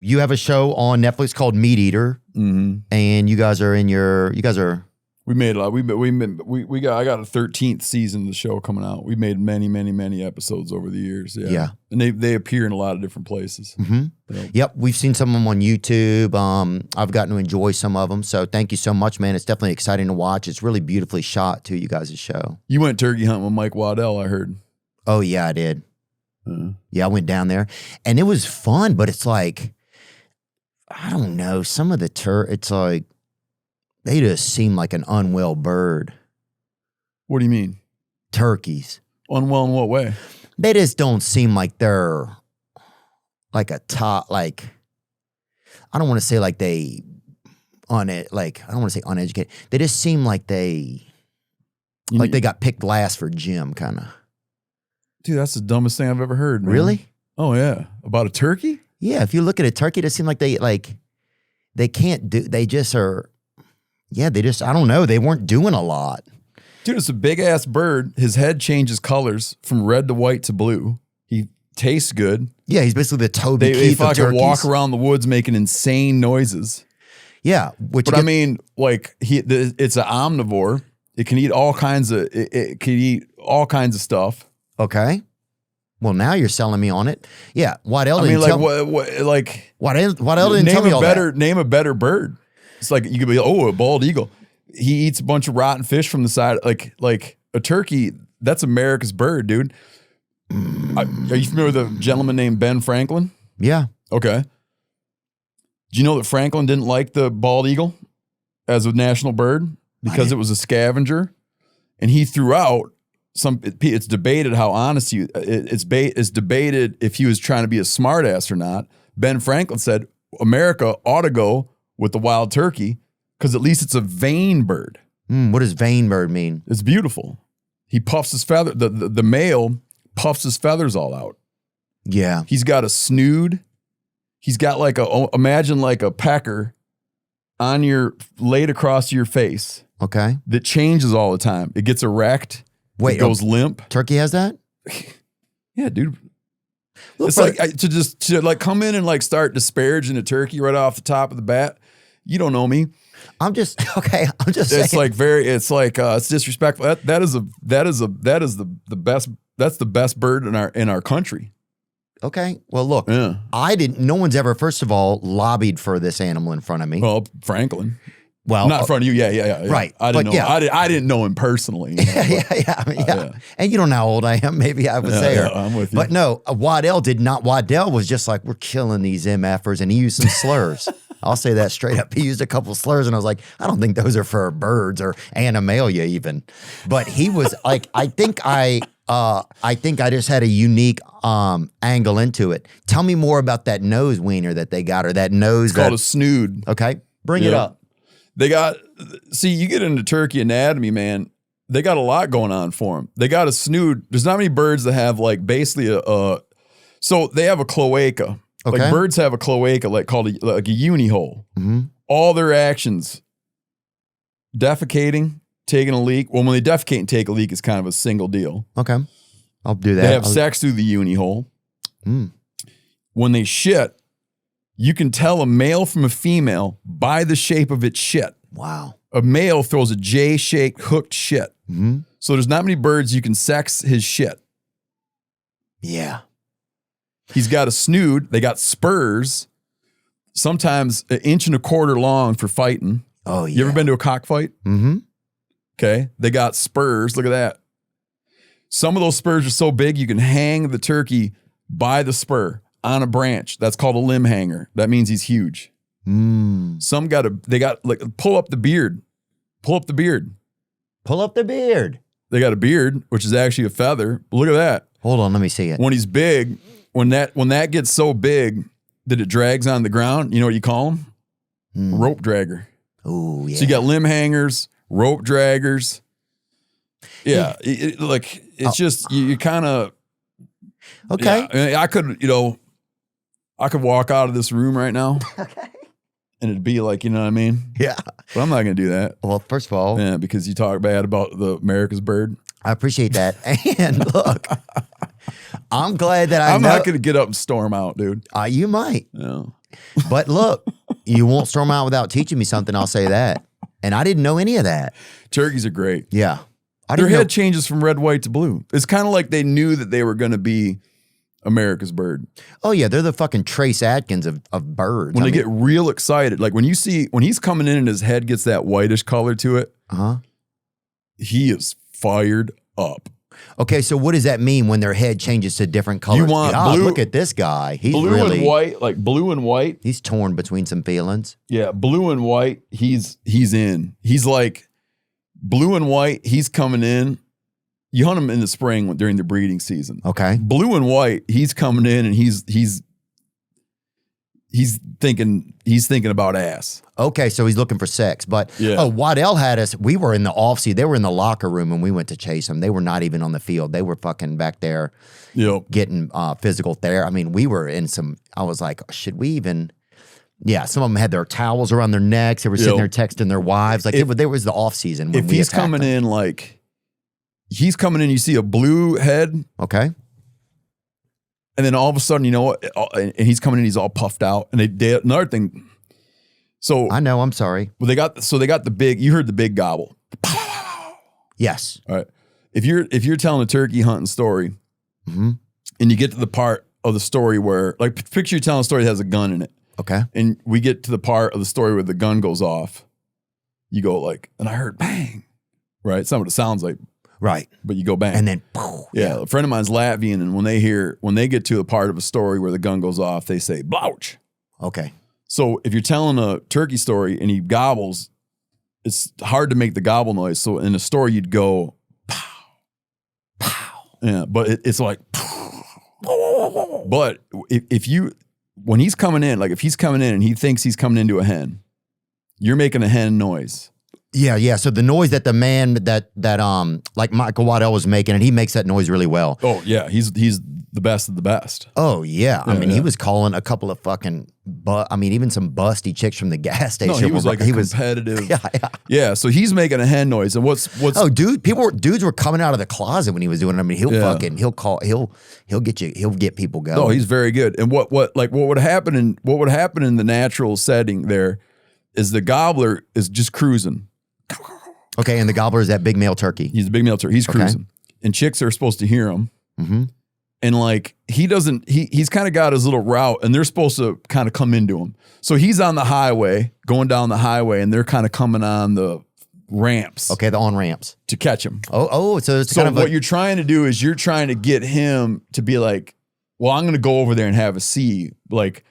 you have a show on Netflix called Meat Eater, and you guys are We made a lot. I got a 13th season of the show coming out. We made many episodes over the years. Yeah. And they appear in a lot of different places. Yep. We've seen some of them on YouTube. I've gotten to enjoy some of them. So thank you so much, man. It's definitely exciting to watch. It's really beautifully shot too, you guys' show. You went turkey hunting with Mike Waddell, I heard. Oh yeah, I did. Yeah, I went down there and it was fun, but it's like, I don't know, some of the it's like, they just seem like an unwell bird. What do you mean? Turkeys. Unwell in what way? They just don't seem like they're like a top, like, I don't want to say like they, I don't want to say uneducated. They just seem like they got picked last for gym, kind of. Dude, that's the dumbest thing I've ever heard, man. Really? Oh, yeah. About a turkey? Yeah, if you look at a turkey, it seems like they can't do, they just are, I don't know, they weren't doing a lot. Dude, it's a big-ass bird. His head changes colors from red to white to blue. He tastes good. Yeah, he's basically the Toby Keith They of fucking turkeys. walk around the woods making insane noises. Yeah. But I mean, like, it's an omnivore. It can eat all kinds of, it can eat all kinds of stuff. Okay. Well, now you're selling me on it. Yeah. Waddell didn't tell Waddell didn't tell me all that. Name a better bird. It's like you could be, a bald eagle. He eats a bunch of rotten fish from the side. Like a turkey, that's America's bird, dude. Are you familiar with a gentleman named Ben Franklin? Yeah. Okay. Do you know that Franklin didn't like the bald eagle as a national bird because it was a scavenger? And he threw out it's debated how honest it's debated if he was trying to be a smart ass or not. Ben Franklin said America ought to go with the wild turkey because at least it's a vain bird. What does vain bird mean? It's beautiful. He puffs his feather. The male puffs his feathers all out. Yeah. He's got a snood. He's got imagine like a pecker laid across your face. Okay. That changes all the time. It gets erect. Wait, it goes limp. Turkey has that? Yeah, dude. It's like to come in and like start disparaging a turkey right off the top of the bat. You don't know me. I'm just saying. It's disrespectful. That is the best. That's the best bird in our country. Okay. Well, look, no one's ever, first of all, lobbied for this animal in front of me. Well, Franklin. Well, not in front of you. Yeah. Right. I didn't know. Yeah. I didn't know him personally. Yeah. And you don't know how old I am. Maybe I was there. Yeah, I'm with you. But no, Waddell did not. Waddell was just like, we're killing these MFers, and he used some slurs. I'll say that straight up. He used a couple slurs, and I was like, I don't think those are for birds or animalia even. But he was like, I think I just had a unique angle into it. Tell me more about that nose wiener that they got, or that nose. It's called a snood. Okay, bring it up. You get into turkey anatomy, man, they got a lot going on for them. They got a snood. There's not many birds that have like basically so they have a cloaca. Okay. Like birds have a cloaca called a uni hole. Mm-hmm. All their actions, defecating, taking a leak. Well, when they defecate and take a leak, it's kind of a single deal. Okay. I'll do that. They have sex through the uni hole. When they shit, you can tell a male from a female by the shape of its shit. Wow. A male throws a J-shaped hooked shit. Mm-hmm. So there's not many birds you can sex his shit. Yeah. He's got a snood. They got spurs. Sometimes 1.25 inches long for fighting. Oh, yeah. You ever been to a cockfight? Mm-hmm. Okay. They got spurs. Look at that. Some of those spurs are so big you can hang the turkey by the spur on a branch. That's called a limb hanger. That means he's huge. Some they got pull up the beard. Pull up the beard. Pull up the beard. They got a beard, which is actually a feather. Look at that. Hold on, let me see it. When he's big, when that gets so big that it drags on the ground, you know what you call him? Rope dragger. Oh, yeah. So you got limb hangers, rope draggers. Yeah, it's just you kind of. Okay. Yeah, I could walk out of this room right now. Okay. And it'd be like, you know what I mean? Yeah. But I'm not going to do that. Well, first of all. Yeah, because you talk bad about the America's bird. I appreciate that. And look, I'm glad that I'm not going to get up and storm out, dude. You might. Yeah. But look, you won't storm out without teaching me something. I'll say that. And I didn't know any of that. Turkeys are great. Yeah. Their head changes from red, white to blue. It's kind of like they knew that they were going to be America's bird. Oh, yeah. They're the fucking Trace Adkins of birds. When they get real excited, like when he's coming in and his head gets that whitish color to it, he is fired up. Okay, so what does that mean when their head changes to different colors? You want blue, look at this guy. He's blue really, and white, like blue and white. He's torn between some feelings. Yeah, blue and white, he's in. He's like blue and white, he's coming in. You hunt him in the spring during the breeding season. Okay. Blue and white, he's coming in and he's thinking about ass. Okay, so he's looking for sex. But yeah. Waddell had us. We were in the off-season. They were in the locker room when we went to chase them. They were not even on the field. They were fucking back there getting physical there. I mean, we were in some, I was like, should we even? Yeah, some of them had their towels around their necks. They were sitting there texting their wives. Like there was the off-season. If he's coming in you see a blue head. Okay. And then all of a sudden, you know what? And he's coming in, he's all puffed out. And they another thing. So I know, I'm sorry. Well, they got the big, you heard the big gobble. Yes. All right. If you're telling a turkey hunting story and you get to the part of the story where, like, picture you're telling a story that has a gun in it. Okay. And we get to the part of the story where the gun goes off. You go like, and I heard bang. Right? It's not what it sounds like. Right. But you go bang. And then, yeah. A friend of mine's Latvian, and when they get to a part of a story where the gun goes off, they say, blouch. Okay. So if you're telling a turkey story and he gobbles, it's hard to make the gobble noise. So in a story, you'd go, pow, pow. Yeah, but it's like, pow. But when he's coming in, like if he's coming in and he thinks he's coming into a hen, you're making a hen noise. Yeah, yeah. So the noise that the man that like Michael Waddell was making, and he makes that noise really well. Oh yeah, he's the best of the best. Oh yeah. I mean, he was calling a couple of fucking, even some busty chicks from the gas station. No, he was like competitive. Yeah. So he's making a hen noise, and what's? Oh, dudes were coming out of the closet when he was doing it. I mean, he'll get people going. Oh, he's very good. And what would happen in the natural setting there is the gobbler is just cruising. Okay, and the gobbler is that big male turkey. He's a big male turkey. He's cruising. And chicks are supposed to hear him. Mm-hmm. And like, he's kind of got his little route and they're supposed to kind of come into him. So he's on the highway, going down the highway, and they're kind of coming on the ramps. Okay, the on-ramps. To catch him. So it's so kind of what you're trying to do is you're trying to get him to be like, well, I'm going to go over there and have a see. Like,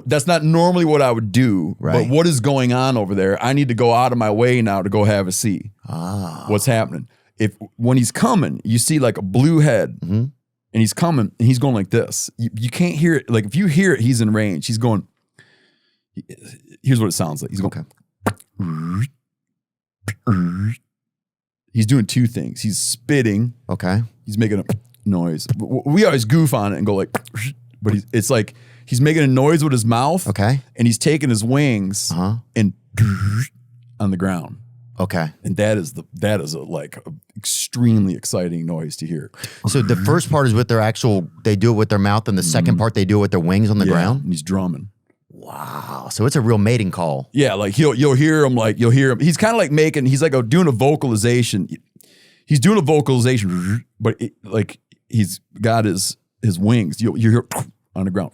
that's not normally what I would do, right. But what is going on over there? I need to go out of my way now to go have a see. What's happening? When he's coming, you see like a blue head, and he's coming, and he's going like this. You can't hear it. Like if you hear it, he's in range. He's going. Here's what it sounds like. He's going. Okay. He's doing two things. He's spitting. Okay. He's making a noise. We always goof on it and go like, but it's like. He's making a noise with his mouth. Okay. And he's taking his wings and on the ground. Okay. And that is a extremely exciting noise to hear. So the first part is with they do it with their mouth, and the second part they do it with their wings on the ground. And he's drumming. Wow. So it's a real mating call. Yeah, like you'll hear him. He's kind of like he's like doing a vocalization. He's doing a vocalization, but he's got his wings. You'll hear on the ground.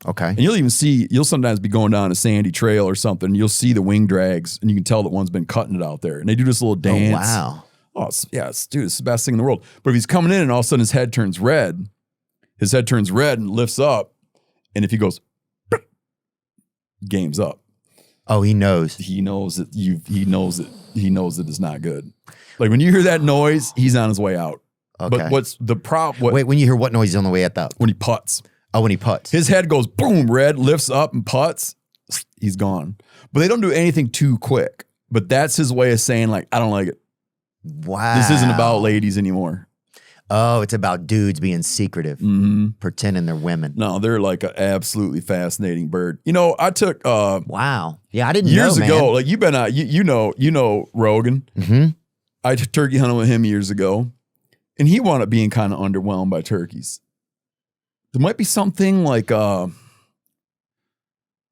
Okay. And you'll sometimes be going down a sandy trail or something, and you'll see the wing drags, and you can tell that one's been cutting it out there. And they do this little dance. Oh, wow. Oh, it's the best thing in the world. But if he's coming in and all of a sudden his head turns red and lifts up, and if he goes, game's up. Oh, he knows. He knows that it's not good. Like when you hear that noise, he's on his way out. Okay. But what's the problem? Wait, when you hear what noise, he's on the way up? When he putts. Oh, when he putts. His head goes boom, red, lifts up and putts. He's gone. But they don't do anything too quick. But that's his way of saying, like, I don't like it. Wow. This isn't about ladies anymore. Oh, it's about dudes being secretive, pretending they're women. No, they're like an absolutely fascinating bird. You know, I took wow. Yeah, I didn't years know, ago. man. Like you've been out, you know Rogan. Mm-hmm. I turkey hunted with him years ago, and he wound up being kind of underwhelmed by turkeys. There might be something like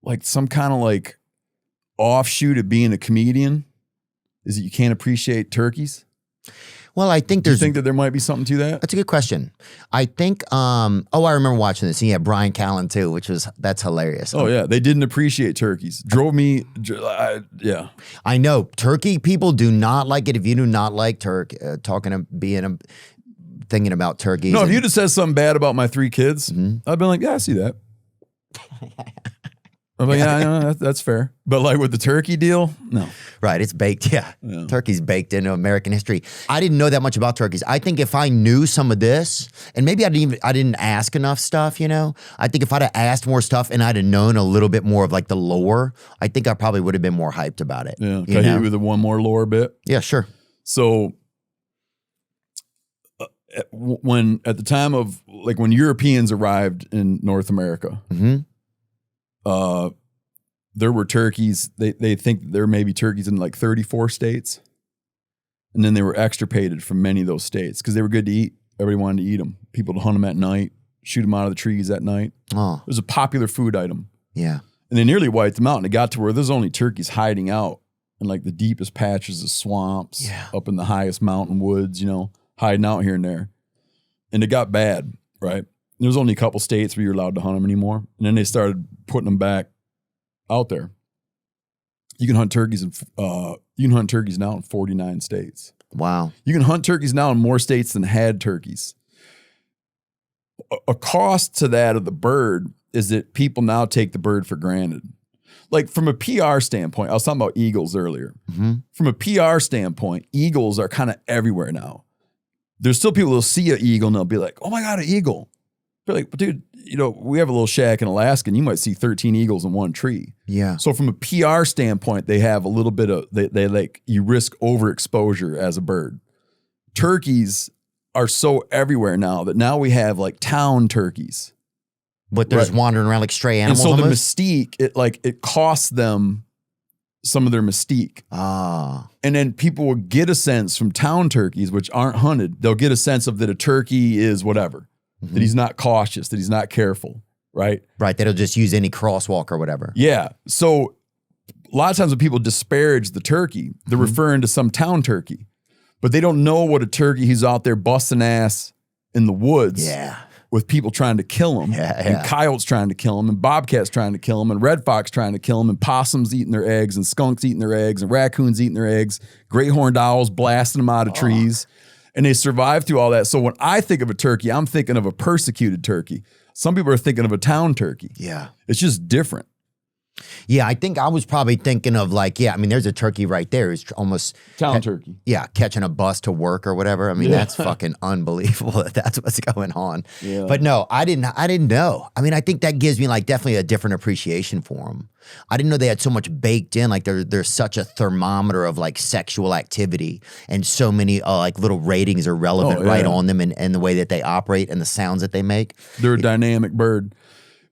like some kind of like offshoot of being a comedian is that you can't appreciate turkeys? Well, I think Do you there's. think that there might be something to that? That's a good question. I think. I remember watching this. And yeah, Brian Callen too, that's hilarious. Oh yeah, they didn't appreciate turkeys. Drove me. Yeah. I know turkey people do not like it. If you do not like turkey, thinking about turkeys. No, if you'd have said something bad about my 3 kids, I'd been like, yeah, I see that. I'm like, yeah, that's fair. But like with the turkey deal, no. Right, it's baked. Yeah. Turkey's baked into American history. I didn't know that much about turkeys. I think if I knew some of this, and maybe I didn't ask enough stuff, you know. I think if I'd have asked more stuff and I'd have known a little bit more of like the lore, I think I probably would have been more hyped about it. Yeah. Can I hit you with one more lore bit? Yeah, sure. So when at the time of like when Europeans arrived in North America, there were turkeys. They think there may be turkeys in like 34 states. And then they were extirpated from many of those states because they were good to eat. Everybody wanted to eat them. People to hunt them at night, shoot them out of the trees at night. Oh. It was a popular food item. Yeah. And they nearly wiped them out. And it got to where there's only turkeys hiding out in like the deepest patches of swamps, up in the highest mountain woods, you know, hiding out here and there. And it got bad, right? There was only a couple states where you're allowed to hunt them anymore. And then they started putting them back out there. You can hunt turkeys now in 49 states. Wow. You can hunt turkeys now in more states than had turkeys. A cost to that of the bird is that people now take the bird for granted. Like from a PR standpoint, I was talking about eagles earlier. From a PR standpoint, eagles are kind of everywhere now. There's still people who'll see an eagle and they'll be like, oh my God, an eagle. They're like, but dude, you know, we have a little shack in Alaska and you might see 13 eagles in one tree. Yeah. So from a PR standpoint, they have a little bit of, they like, you risk overexposure as a bird. Turkeys are so everywhere now that now we have like town turkeys. But they're just wandering around like stray animals. And so almost? the mystique, it costs them some of their mystique. Ah. And then people will get a sense from town turkeys, which aren't hunted, they'll get a sense of that a turkey is whatever, that he's not cautious, that he's not careful, right? Right, that'll just use any crosswalk or whatever. Yeah. So a lot of times when people disparage the turkey, they're referring to some town turkey, but they don't know what a turkey who's out there busting ass in the woods. Yeah. With people trying to kill him, and coyotes trying to kill him, and bobcats trying to kill him, and red fox trying to kill him, and possums eating their eggs, and skunks eating their eggs, and raccoons eating their eggs, great horned owls blasting them out of trees, and they survive through all that. So when I think of a turkey, I'm thinking of a persecuted turkey. Some people are thinking of a town turkey. Yeah. It's just different. Yeah, I think I was probably thinking of like, I mean, there's a turkey right there. It's almost town turkey. Yeah, catching a bus to work or whatever. I mean, that's fucking unbelievable that that's what's going on. Yeah. But no, I didn't know. I mean, I think that gives me like definitely a different appreciation for them. I didn't know they had so much baked in. Like there's such a thermometer of like sexual activity, and so many like little ratings are relevant right on them, and the way that they operate and the sounds that they make. They're a dynamic bird.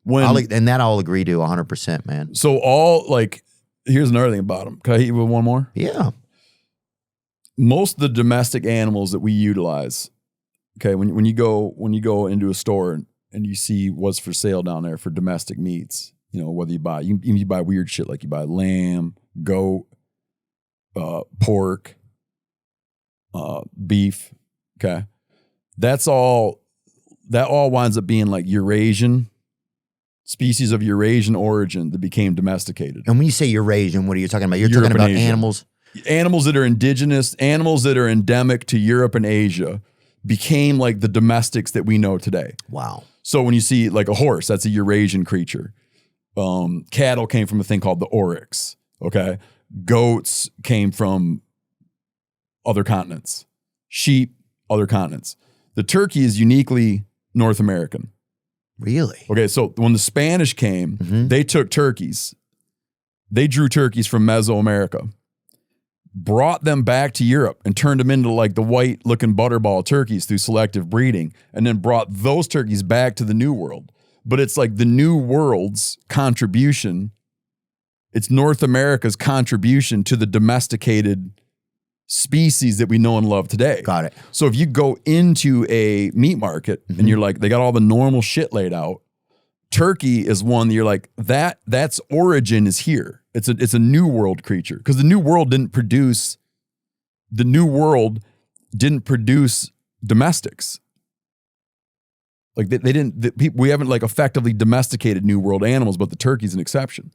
And that I'll agree to 100%, man. So here's another thing about them. Can I hit you with one more? Yeah. Most of the domestic animals that we utilize, okay, when you go into a store and you see what's for sale down there for domestic meats, you know, whether you buy weird shit like you buy lamb, goat, pork, beef, okay, that all winds up being like Eurasian. Species of Eurasian origin that became domesticated. And when you say Eurasian, what are you talking about? You're Europe talking about and Asia. animals that are indigenous, animals that are endemic to Europe and Asia became like the domestics that we know today. Wow. So when you see like a horse, that's a Eurasian creature. Cattle came from a thing called the oryx. Okay. Goats came from other continents. Sheep, other continents. The turkey is uniquely North American. Really? Okay, so when the Spanish came, they took turkeys. They drew turkeys from Mesoamerica, brought them back to Europe and turned them into like the white-looking butterball turkeys through selective breeding, and then brought those turkeys back to the New World. But it's like the New World's contribution. It's North America's contribution to the domesticated species that we know and love today. Got it. So if you go into a meat market and you're like, they got all the normal shit laid out, turkey is one that you're like, that's origin is here. It's a new world creature because the new world didn't produce domestics. Like they didn't. We haven't like effectively domesticated new world animals, but the turkey's an exception.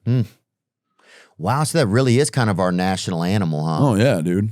Wow, so that really is kind of our national animal, huh? Oh yeah, dude.